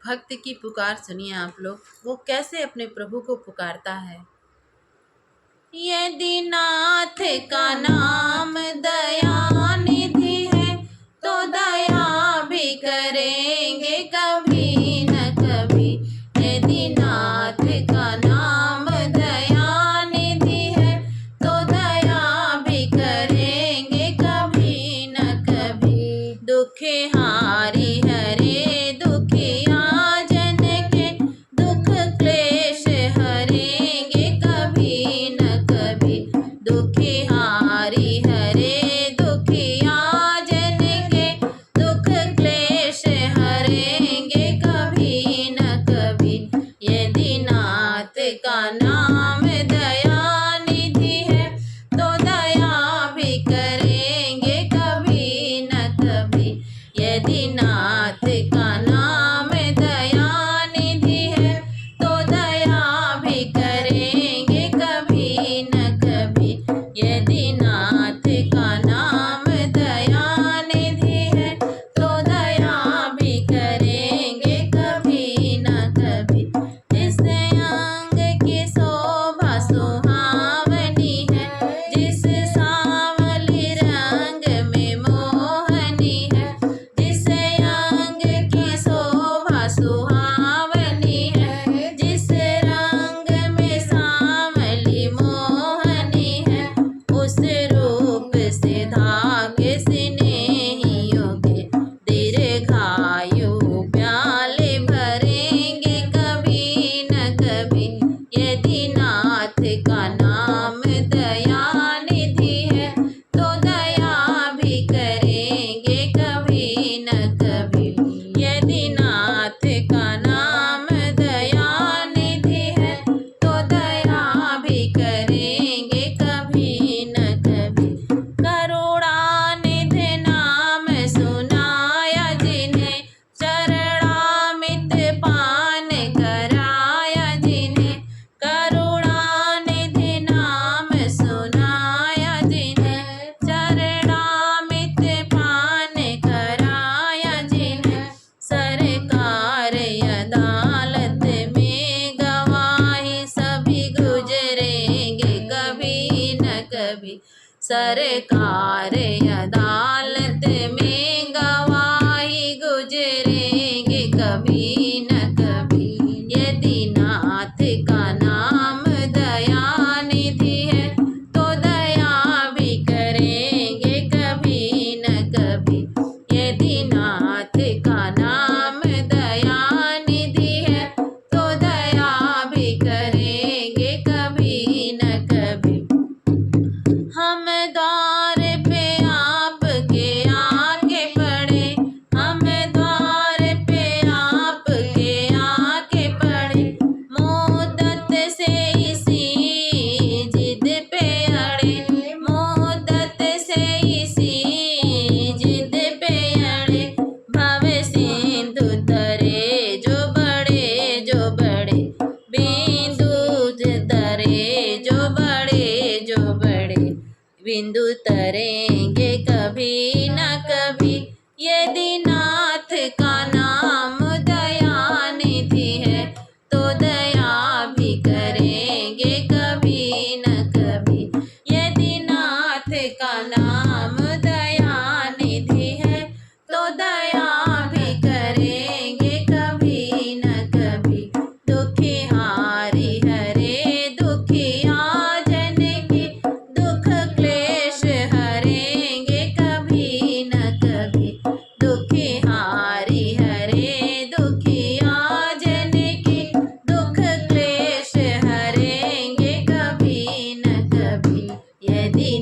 भक्त की पुकार सुनिए आप लोग, वो कैसे अपने प्रभु को पुकारता है। यदि नाथ का नाम दया निधि है, तो दया भी करेंगे कभी न कभी। यदि नाथ का नाम दया निधि है, तो दया भी करेंगे कभी न कभी। दुख हारी हरे दुखिया जन के, दुख क्लेश हरेंगे कभी न कभी। दुख हारी हरे दुखिया जन के, दुख क्लेश हरेंगे कभी न कभी। यदि नाथ का नाम दया निधि है, तो दया भी करेंगे कभी न कभी। यदि नाथ का नाम दया निधि है, तो दया भी करेंगे कभी न कभी। यदि नाथ का नाम दया निधि है, तो दया भी करेंगे कभी न कभी। जिस अंग की शोभा सुहावनी है, जिस सांवली रंग में मोहनी है, जिस अंग की शोभा सुहावनी है, जिस रंग में सांवली मोहनी है, उस रूप से धागे स्नेहियों के दीर्घायु प्याले भरेंगे कभी न कभी। यदि नाथ का नाम दया निधि है, तो दया भी करेंगे कभी न कभी। यदि नाथ का नाम दया निधि है, तो दया भी करेंगे कभी न कभी। करुणानिधि नाम सुनाया जिन्हें, चरणामृत पान कराया जिन्हें। करुणानिधि नाम सुनाया जिन्हें, चरणामृत पान कराया जिन्हें। सरकार अदालत में गवाही सभी गुजरेंगे कभी न कभी। सरकार अदालत में गवाही गुजरेंगे कभी न कभी। यदि नाथ का नाम दया निधि है, तो दया भी करेंगे कभी न कभी। यदि नाथ का नाम दया निधि है, तो दया भी करेंगे कभी न कभी। हम द्वार पे आपके आके पड़े, हम द्वार पे आपके आके पड़े। मुद्दत से इसी जिद पे अड़े, मुद्दत से इसी जिद पे अड़े। भव सिंधु तरे जो बड़े जो बड़े, बिंदु तरे जो बड़े जो बड़े। बिंदु तरेंगे कभी न कभी। यदि नाथ का नाम दया निधि है, तो दया भी करेंगे कभी न कभी। यदि नाथ का नाम दया निधि है, तो दया भी करेंगे कभी न कभी। दुखी हारी हरे दुखिया जन के, दुख क्लेश हरेंगे कभी न कभी। दुखी हारी हरे दुखिया जन के, दुख क्लेश हरेंगे कभी न कभी। यदि